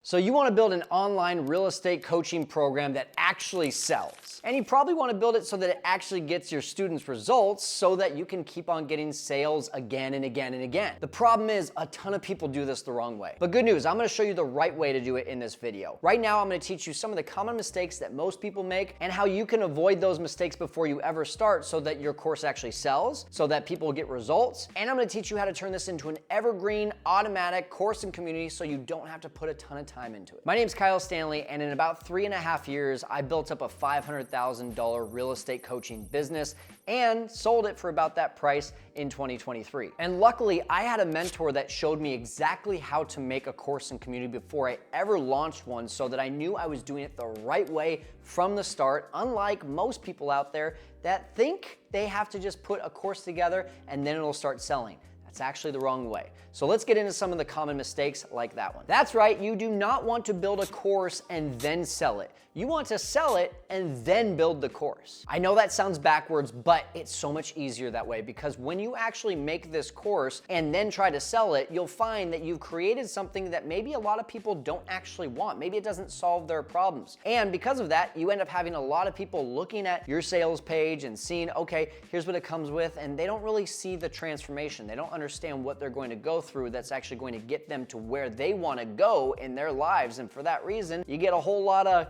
So you want to build an online real estate coaching program that actually sells. And you probably want to build it so that it actually gets your students results so that you can keep on getting sales again and again and again. The problem is a ton of people do this the wrong way. But good news, I'm going to show you the right way to do it in this video. Right now, I'm going to teach you some of the common mistakes that most people make and how you can avoid those mistakes before you ever start so that your course actually sells, so that people get results. And I'm going to teach you how to turn this into an evergreen, automatic course and community so you don't have to put a ton of time into it. My name's Kyle Stanley, and in about 3.5 years, I built up a $500,000 real estate coaching business and sold it for about that price in 2023. And luckily, I had a mentor that showed me exactly how to make a course and community before I ever launched one so that I knew I was doing it the right way from the start, unlike most people out there that think they have to just put a course together and then it'll start selling. That's actually the wrong way. So let's get into some of the common mistakes like that one. That's right, you do not want to build a course and then sell it. You want to sell it and then build the course. I know that sounds backwards, but it's so much easier that way because when you actually make this course and then try to sell it, you'll find that you've created something that maybe a lot of people don't actually want. Maybe it doesn't solve their problems. And because of that, you end up having a lot of people looking at your sales page and seeing, okay, here's what it comes with, and they don't really see the transformation. They don't understand what they're going to go through that's actually going to get them to where they want to go in their lives. And for that reason, you get a whole lot of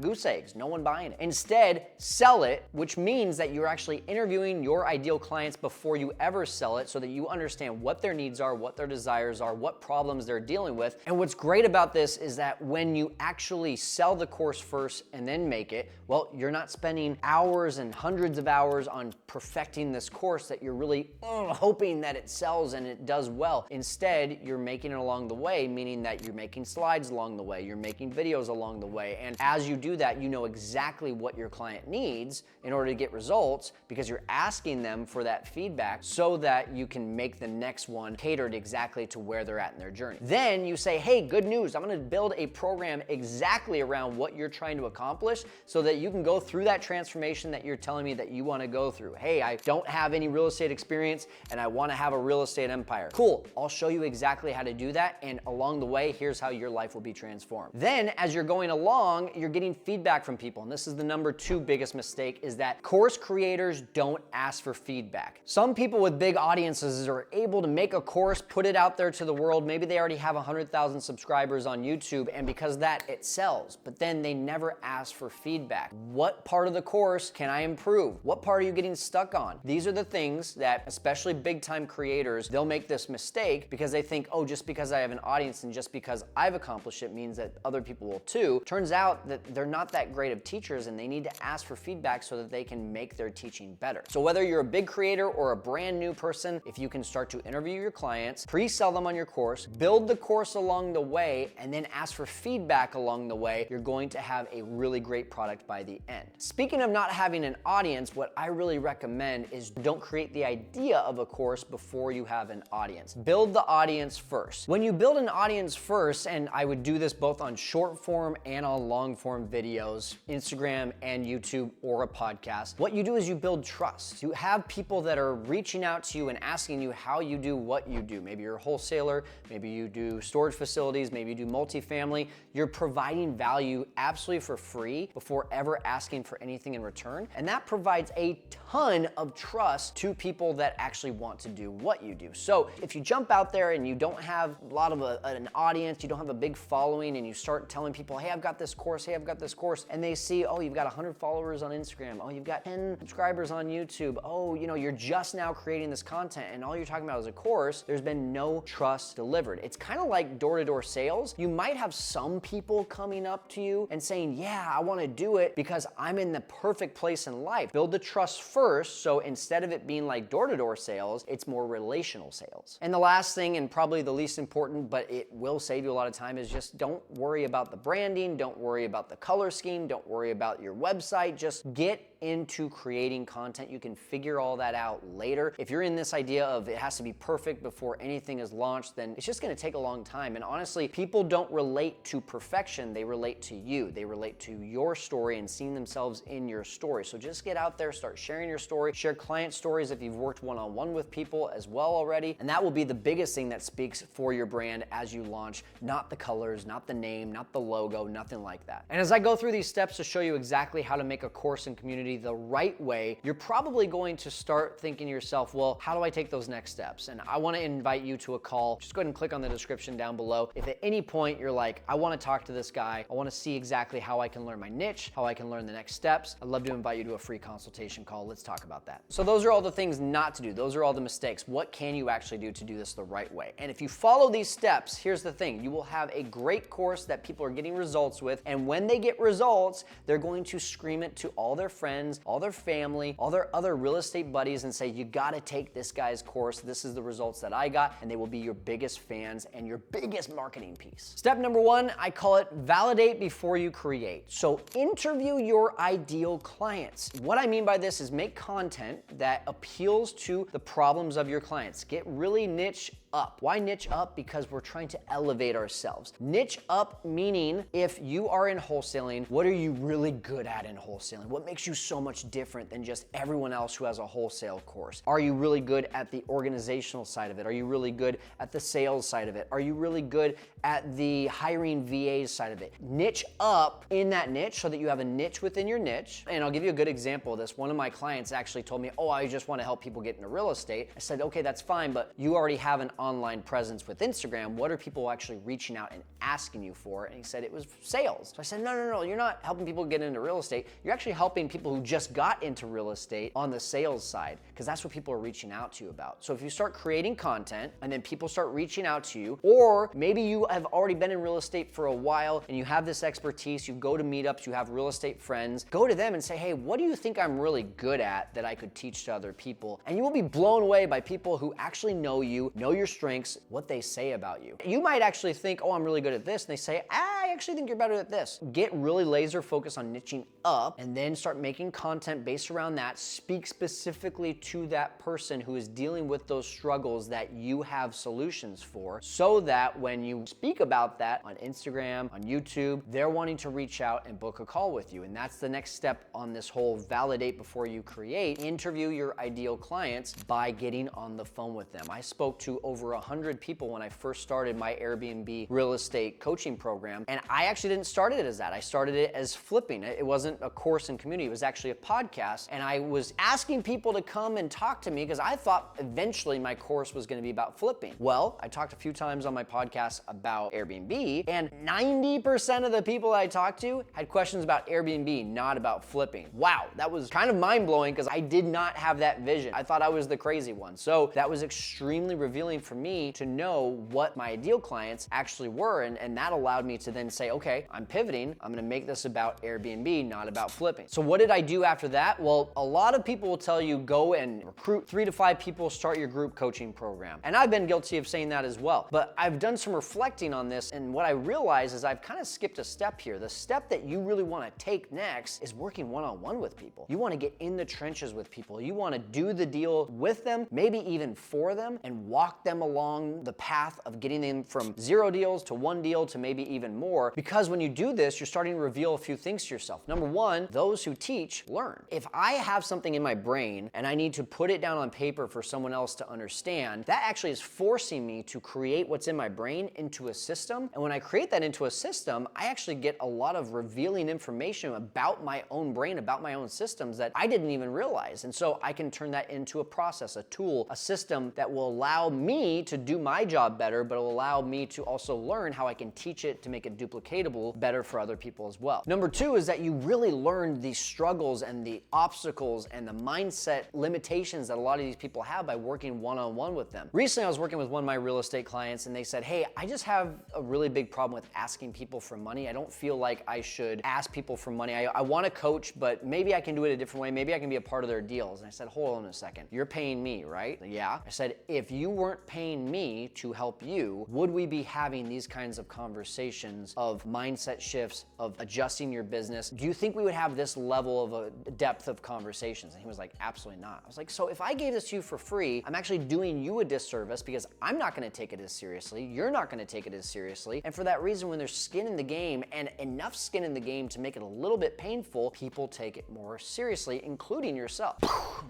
goose eggs, no one buying it. Instead, sell it, which means that you're actually interviewing your ideal clients before you ever sell it so that you understand what their needs are, what their desires are, what problems they're dealing with. And what's great about this is that when you actually sell the course first and then make it, well, you're not spending hours and hundreds of hours on perfecting this course that you're really hoping that it sells and it does well. Instead, you're making it along the way, meaning that you're making slides along the way, you're making videos along the way, and as you do that, you know exactly what your client needs in order to get results because you're asking them for that feedback so that you can make the next one catered exactly to where they're at in their journey. Then you say, hey, good news, I'm gonna build a program exactly around what you're trying to accomplish so that you can go through that transformation that you're telling me that you wanna go through. Hey, I don't have any real estate experience and I wanna have a real estate empire. Cool, I'll show you exactly how to do that, and along the way, here's how your life will be transformed. Then, as you're going along, you're getting feedback from people, and this is the number 2 biggest mistake, is that course creators don't ask for feedback. Some people with big audiences are able to make a course, put it out there to the world. Maybe they already have 100,000 subscribers on YouTube, and because of that, it sells. But then they never ask for feedback. What part of the course can I improve? What part are you getting stuck on? These are the things that, especially big-time creators, they'll make this mistake because they think, oh, just because I have an audience and just because I've accomplished it means that other people will too. Turns out that they're not that great of teachers and they need to ask for feedback so that they can make their teaching better. So whether you're a big creator or a brand new person, if you can start to interview your clients, pre-sell them on your course, build the course along the way, and then ask for feedback along the way, you're going to have a really great product by the end. Speaking of not having an audience, what I really recommend is don't create the idea of a course before you have an audience. Build the audience first. When you build an audience first, and I would do this both on short form and on long form videos, Instagram and YouTube or a podcast, what you do is you build trust. You have people that are reaching out to you and asking you how you do what you do. Maybe you're a wholesaler, maybe you do storage facilities, maybe you do multifamily. You're providing value absolutely for free before ever asking for anything in return. And that provides a ton of trust to people that actually want to do what you do. So if you jump out there and you don't have a lot of an audience, you don't have a big following, and you start telling people, hey, I've got this course, hey, I've got this course, and they see, oh, you've got 100 followers on Instagram, oh, you've got 10 subscribers on YouTube, oh, you know, you're just now creating this content and all you're talking about is a course, there's been no trust delivered. It's kind of like door-to-door sales. You might have some people coming up to you and saying, yeah, I want to do it because I'm in the perfect place in life. Build the trust first, so instead of it being like door-to-door sales, it's more relational sales. And the last thing, and probably the least important, but it will save you a lot of time, is just don't worry about the branding, don't worry about the color scheme, don't worry about your website, just get into creating content. You can figure all that out later. If you're in this idea of it has to be perfect before anything is launched, then it's just gonna take a long time. And honestly, people don't relate to perfection, they relate to you. They relate to your story and seeing themselves in your story. So just get out there, start sharing your story, share client stories if you've worked one-on-one with people as well already. And that will be the biggest thing that speaks for your brand as you launch, not the colors, not the name, not the logo, nothing like that. And as I go through these steps to show you exactly how to make a course and community the right way, you're probably going to start thinking to yourself, well, how do I take those next steps? And I wanna invite you to a call. Just go ahead and click on the description down below. If at any point you're like, I wanna talk to this guy, I wanna see exactly how I can learn my niche, how I can learn the next steps, I'd love to invite you to a free consultation call. Let's talk about that. So those are all the things not to do. Those are all the mistakes. What can you actually do to do this the right way? And if you follow these steps, here's the thing, you will have a great course that people are getting results with. And when they get results, they're going to scream it to all their friends, all their family, all their other real estate buddies and say, you gotta take this guy's course. This is the results that I got. And they will be your biggest fans and your biggest marketing piece. Step number one, I call it validate before you create. So interview your ideal clients. What I mean by this is make content that appeals to the problems of your clients. Get really niche up. Why niche up? Because we're trying to elevate ourselves. Niche up meaning if you are in wholesaling, what are you really good at in wholesaling? What makes you so much different than just everyone else who has a wholesale course? Are you really good at the organizational side of it? Are you really good at the sales side of it? Are you really good at the hiring VAs side of it? Niche up in that niche so that you have a niche within your niche. And I'll give you a good example of this. One of my clients actually told me, oh, I just want to help people get into real estate. I said, okay, that's fine, but you already have an online presence with Instagram. What are people actually reaching out and asking you for? And he said it was sales. So I said, no, you're not helping people get into real estate. You're actually helping people who just got into real estate on the sales side, because that's what people are reaching out to you about. So if you start creating content and then people start reaching out to you, or maybe you have already been in real estate for a while and you have this expertise, you go to meetups, you have real estate friends, go to them and say, hey, what do you think I'm really good at that I could teach to other people? And you will be blown away by people who actually know you, know your strengths, what they say about you. You might actually think, oh, I'm really good at this. And they say, I actually think you're better at this. Get really laser focused on niching up and then start making content based around that. Speak specifically to that person who is dealing with those struggles that you have solutions for, so that when you speak about that on Instagram, on YouTube, they're wanting to reach out and book a call with you. And that's the next step on this whole validate before you create. Interview your ideal clients by getting on the phone with them. I spoke to over 100 people when I first started my Airbnb real estate coaching program. And I actually didn't start it as that. I started it as flipping. It wasn't a course and community. It was actually a podcast. And I was asking people to come and talk to me because I thought eventually my course was going to be about flipping. Well, I talked a few times on my podcast about Airbnb, and 90% of the people I talked to had questions about Airbnb, not about flipping. Wow, that was kind of mind-blowing because I did not have that vision. I thought I was the crazy one. So that was extremely revealing for me to know what my ideal clients actually were, and that allowed me to then say, okay, I'm pivoting. I'm gonna make this about Airbnb, not about flipping. So what did I do after that? Well, a lot of people will tell you go and recruit 3 to 5 people, start your group coaching program. And I've been guilty of saying that as well. But I've done some reflecting on this, and what I realize is I've kind of skipped a step here. The step that you really want to take next is working one-on-one with people. You want to get in the trenches with people. You want to do the deal with them, maybe even for them, and walk them along the path of getting them from 0 deals to 1 deal to maybe even more. Because when you do this, you're starting to reveal a few things to yourself. Number one, those who teach learn. If I have something in my brain and I need to put it down on paper for someone else to understand, that actually is forcing me to create what's in my brain into a system. And when I create that into a system, I actually get a lot of revealing information about my own brain, about my own systems that I didn't even realize. And so I can turn that into a process, a tool, a system that will allow me to do my job better, but will allow me to also learn how I can teach it to make it duplicatable better for other people as well. Number 2 is that you really learn the struggles and the obstacles and the mindset limitations that a lot of these people have by working one-on-one with them. Recently, I was working with one of my real estate clients and they said, hey, I just have a really big problem with asking people for money. I don't feel like I should ask people for money. I want to coach, but maybe I can do it a different way. Maybe I can be a part of their deals. And I said, hold on a second. You're paying me, right? Yeah. I said, if you weren't paying me to help you, would we be having these kinds of conversations of mindset shifts, of adjusting your business. Do you think we would have this level of a depth of conversations? And he was like, absolutely not. I was like, so if I gave this to you for free, I'm actually doing you a disservice because I'm not gonna take it as seriously. You're not gonna take it as seriously. And for that reason, when there's skin in the game and enough skin in the game to make it a little bit painful, people take it more seriously, including yourself.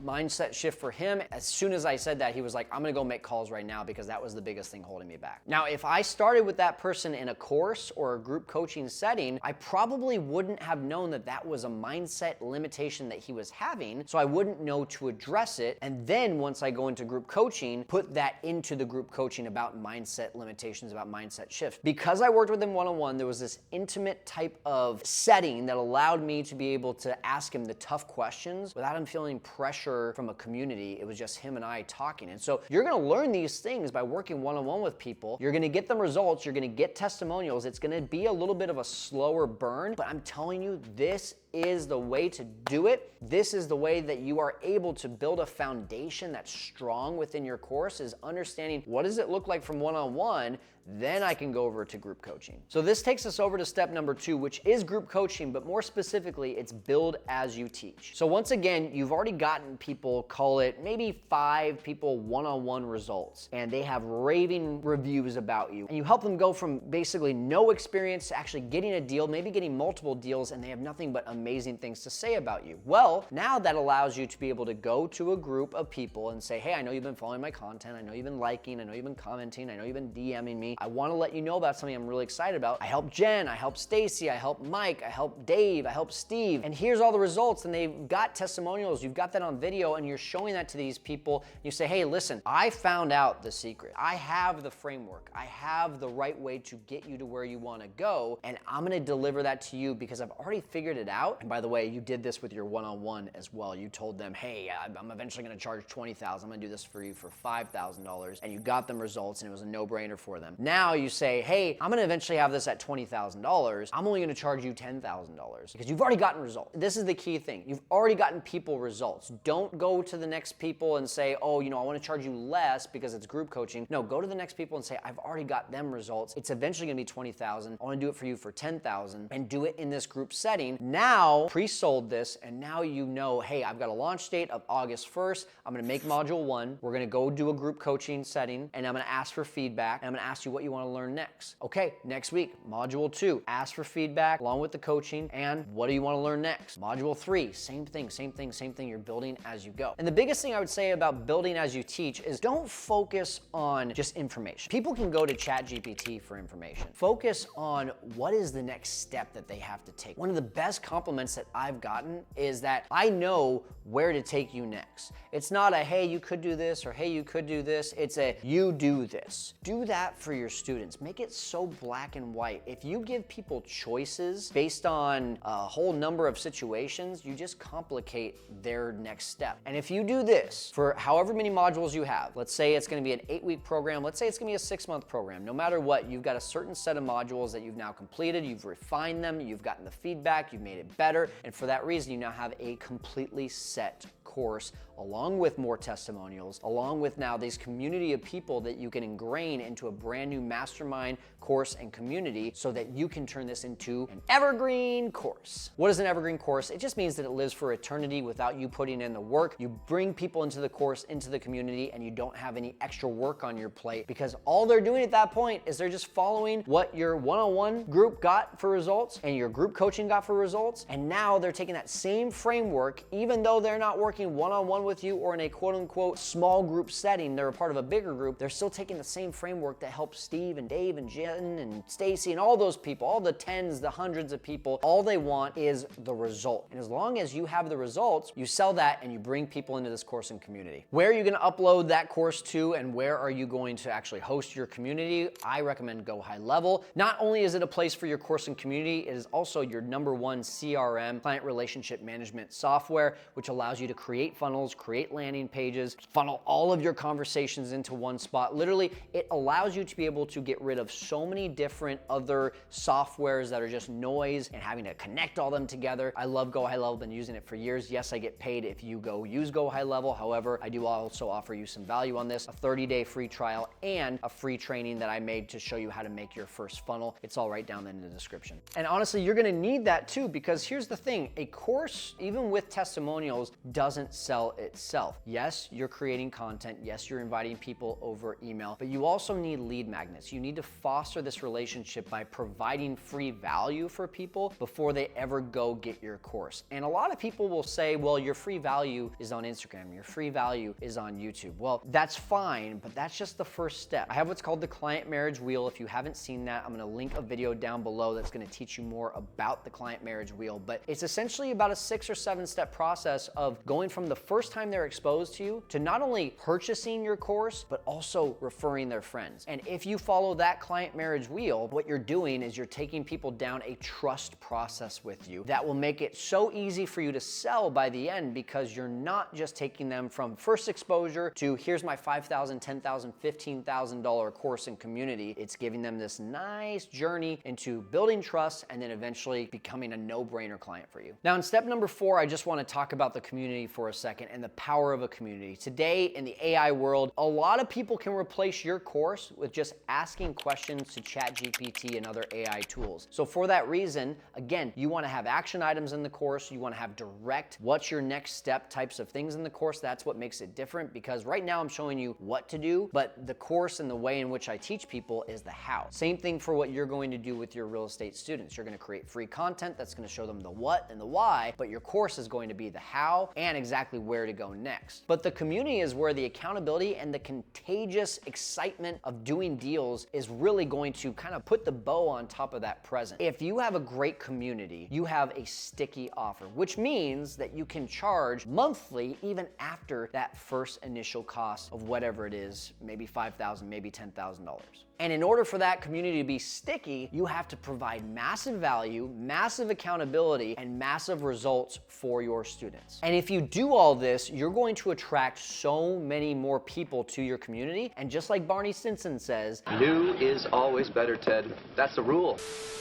Mindset shift for him. As soon as I said that, he was like, I'm gonna go make calls right now because that was the biggest thing holding me back. Now, if I started with that person in a course or a group coaching setting, I probably wouldn't have known that that was a mindset limitation that he was having, so I wouldn't know to address it. And then once I go into group coaching, put that into the group coaching about mindset limitations, about mindset shifts. Because I worked with him one-on-one, there was this intimate type of setting that allowed me to be able to ask him the tough questions without him feeling pressure from a community. It was just him and I talking. And so you're gonna learn these things by working one-on-one with people. You're gonna get them results, you're gonna get testimonials. It's gonna be a little bit of a slower burn, but I'm telling you, this is the way to do it. This is the way that you are able to build a foundation that's strong within your course, is understanding what does it look like from one-on-one, then I can go over to group coaching. So this takes us over to step number 2, which is group coaching, but more specifically, it's build as you teach. So once again, you've already gotten people, call it maybe 5 people one-on-one results, and they have raving reviews about you. And you help them go from basically no experience to actually getting a deal, maybe getting multiple deals, and they have nothing but amazing things to say about you. Well, now that allows you to be able to go to a group of people and say, hey, I know you've been following my content, I know you've been liking, I know you've been commenting, I know you've been DMing me. I want to let you know about something I'm really excited about. I helped Jen, I helped Stacy, I helped Mike, I helped Dave, I helped Steve, and here's all the results. And they've got testimonials, you've got that on video, and you're showing that to these people. You say, hey, listen, I found out the secret. I have the framework. I have the right way to get you to where you want to go, and I'm going to deliver that to you because I've already figured it out. And by the way, you did this with your one-on-one as well. You told them, hey, I'm eventually going to charge $20,000. I'm going to do this for you for $5,000, and you got them results, and it was a no-brainer for them. Now you say, hey, I'm gonna eventually have this at $20,000. I'm only gonna charge you $10,000 because you've already gotten results. This is the key thing. You've already gotten people results. Don't go to the next people and say, oh, you know, I wanna charge you less because it's group coaching. No, go to the next people and say, I've already got them results. It's eventually gonna be $20,000. I wanna do it for you for $10,000 and do it in this group setting. Now, pre-sold this, and now you know, hey, I've got a launch date of August 1st. I'm gonna make module 1. We're gonna go do a group coaching setting, and I'm gonna ask for feedback, and I'm gonna ask you what you wanna learn next. Okay, next week, module 2, ask for feedback along with the coaching, and what do you want to learn next? Module 3, same thing. You're building as you go. And the biggest thing I would say about building as you teach is don't focus on just information. People can go to ChatGPT for information. Focus on what is the next step that they have to take. One of the best compliments that I've gotten is that I know where to take you next. It's not a, hey, you could do this, or hey, you could do this. It's a, you do this. Do that for your students. Make it so black and white. If you give people choices based on a whole number of situations, you just complicate their next step. And if you do this for however many modules you have, let's say it's gonna be an 8-week program, let's say it's gonna be a 6-month program, no matter what, you've got a certain set of modules that you've now completed, you've refined them, you've gotten the feedback, you've made it better, and for that reason, you now have a completely set course, along with more testimonials, along with now this community of people that you can ingrain into a brand new mastermind course and community so that you can turn this into an evergreen course. What is an evergreen course? It just means that it lives for eternity without you putting in the work. You bring people into the course, into the community, and you don't have any extra work on your plate because all they're doing at that point is they're just following what your one-on-one group got for results and your group coaching got for results. And now they're taking that same framework, even though they're not working one-on-one with you or in a quote-unquote small group setting, they're a part of a bigger group, they're still taking the same framework that helps Steve and Dave and Jen and Stacy and all those people, all the tens, the hundreds of people. All they want is the result. And as long as you have the results, you sell that and you bring people into this course and community. Where are you gonna upload that course to, and where are you going to actually host your community? I recommend Go High Level. Not only is it a place for your course and community, it is also your #1 CRM, client relationship management software, which allows you to create create funnels, create landing pages, funnel all of your conversations into one spot. Literally, it allows you to be able to get rid of so many different other softwares that are just noise and having to connect all them together. I love Go High Level, been using it for years. Yes, I get paid if you go use Go High Level. However, I do also offer you some value on this, a 30-day free trial and a free training that I made to show you how to make your first funnel. It's all right down in the description. And honestly, you're gonna need that too, because here's the thing, a course, even with testimonials, doesn't sell itself. Yes, you're creating content. Yes, you're inviting people over email, but you also need lead magnets. You need to foster this relationship by providing free value for people before they ever go get your course. And a lot of people will say, well, your free value is on Instagram, your free value is on YouTube. Well, that's fine, but that's just the first step. I have what's called the client marriage wheel. If you haven't seen that, I'm gonna link a video down below that's gonna teach you more about the client marriage wheel, but it's essentially about a 6 or 7 step process of going from the first time they're exposed to you to not only purchasing your course, but also referring their friends. And if you follow that client marriage wheel, what you're doing is you're taking people down a trust process with you that will make it so easy for you to sell by the end, because you're not just taking them from first exposure to here's my $5,000, $10,000, $15,000 course and community. It's giving them this nice journey into building trust and then eventually becoming a no-brainer client for you. Now in step number 4, I just want to talk about the community for a second and the power of a community. Today in the AI world, a lot of people can replace your course with just asking questions to ChatGPT and other AI tools. So for that reason, again, you want to have action items in the course. You want to have direct, what's your next step types of things in the course. That's what makes it different, because right now I'm showing you what to do, but the course and the way in which I teach people is the how. Same thing for what you're going to do with your real estate students. You're going to create free content that's going to show them the what and the why, but your course is going to be the how and exactly where to go next. But the community is where the accountability and the contagious excitement of doing deals is really going to kind of put the bow on top of that present. If you have a great community, you have a sticky offer, which means that you can charge monthly even after that first initial cost of whatever it is, maybe $5,000, maybe $10,000. And in order for that community to be sticky, you have to provide massive value, massive accountability, and massive results for your students. And if you do all this, you're going to attract so many more people to your community. And just like Barney Stinson says, new is always better, Ted. That's the rule.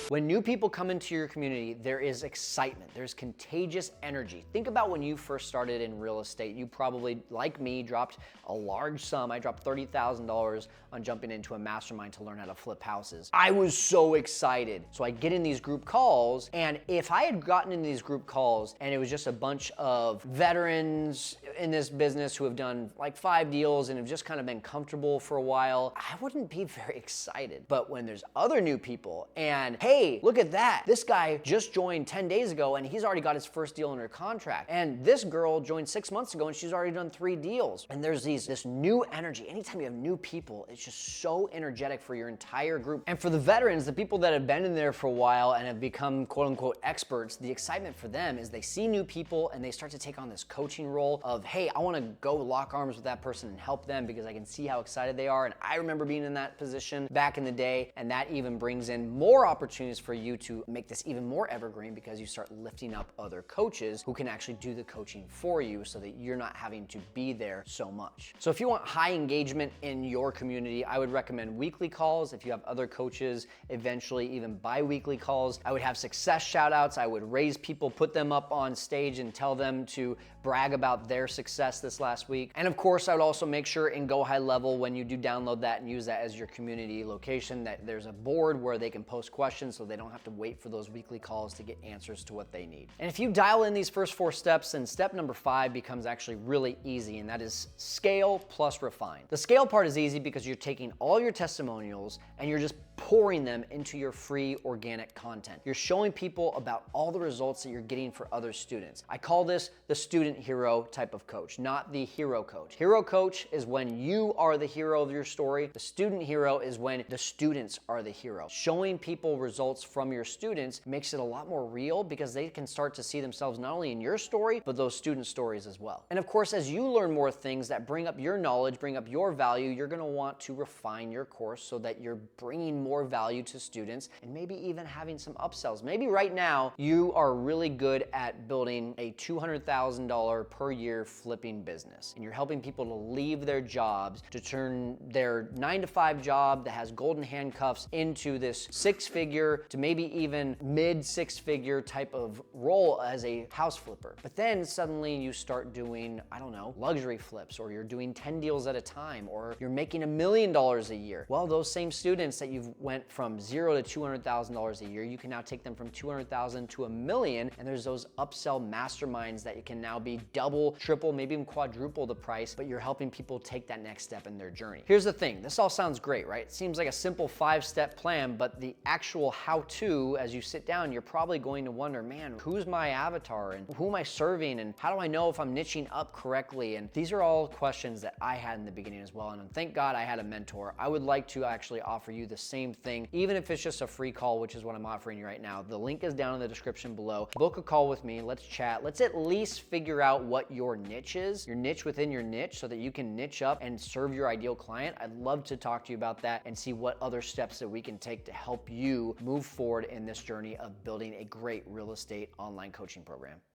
When new people come into your community, there is excitement, there's contagious energy. Think about when you first started in real estate. You probably, like me, dropped a large sum. I dropped $30,000 on jumping into a mastermind to learn how to flip houses. I was so excited. So I get in these group calls, and if I had gotten in these group calls and it was just a bunch of veterans in this business who have done like 5 deals and have just kind of been comfortable for a while, I wouldn't be very excited. But when there's other new people and, hey, look at that, this guy just joined 10 days ago and he's already got his first deal under contract. And this girl joined 6 months ago and she's already done 3 deals. And there's this new energy. Anytime you have new people, it's just so energetic for your entire group. And for the veterans, the people that have been in there for a while and have become quote unquote experts, the excitement for them is they see new people and they start to take on this coaching role of, hey, I want to go lock arms with that person and help them because I can see how excited they are. And I remember being in that position back in the day, and that even brings in more opportunities for you to make this even more evergreen, because you start lifting up other coaches who can actually do the coaching for you so that you're not having to be there so much. So if you want high engagement in your community, I would recommend weekly calls. If you have other coaches, eventually even bi-weekly calls. I would have success shout outs. I would raise people, put them up on stage and tell them to brag about their success this last week. And of course, I would also make sure in Go High Level, when you do download that and use that as your community location, that there's a board where they can post questions so they don't have to wait for those weekly calls to get answers to what they need. And if you dial in these first 4 steps, then step number 5 becomes actually really easy, and that is scale plus refine. The scale part is easy because you're taking all your testimonials and you're just pouring them into your free organic content. You're showing people about all the results that you're getting for other students. I call this the student hero type of coach, not the hero coach. Hero coach is when you are the hero of your story. The student hero is when the students are the hero. Showing people results from your students makes it a lot more real, because they can start to see themselves not only in your story, but those student stories as well. And of course, as you learn more things that bring up your knowledge, bring up your value, you're gonna want to refine your course course so that you're bringing more value to students and maybe even having some upsells. Maybe right now you are really good at building a $200,000 per year flipping business, and you're helping people to leave their jobs to turn their 9-to-5 job that has golden handcuffs into this six-figure to maybe even mid-six-figure type of role as a house flipper. But then suddenly you start doing, I don't know, luxury flips, or you're doing 10 deals at a time, or you're making $1 million a year. Well, those same students that you've went from $0 to $200,000 a year, you can now take them from $200,000 to $1 million, and there's those upsell masterminds that you can now be double, triple, maybe even quadruple the price, but you're helping people take that next step in their journey. Here's the thing, this all sounds great, right? It seems like a simple 5-step plan, but the actual how-to, as you sit down, you're probably going to wonder, man, who's my avatar, and who am I serving, and how do I know if I'm niching up correctly? And these are all questions that I had in the beginning as well, and thank God I had a mentor. I would like to actually offer you the same thing, even if it's just a free call, which is what I'm offering you right now. The link is down in the description below. Book a call with me, let's chat. Let's at least figure out what your niche is, your niche within your niche, so that you can niche up and serve your ideal client. I'd love to talk to you about that and see what other steps that we can take to help you move forward in this journey of building a great real estate online coaching program.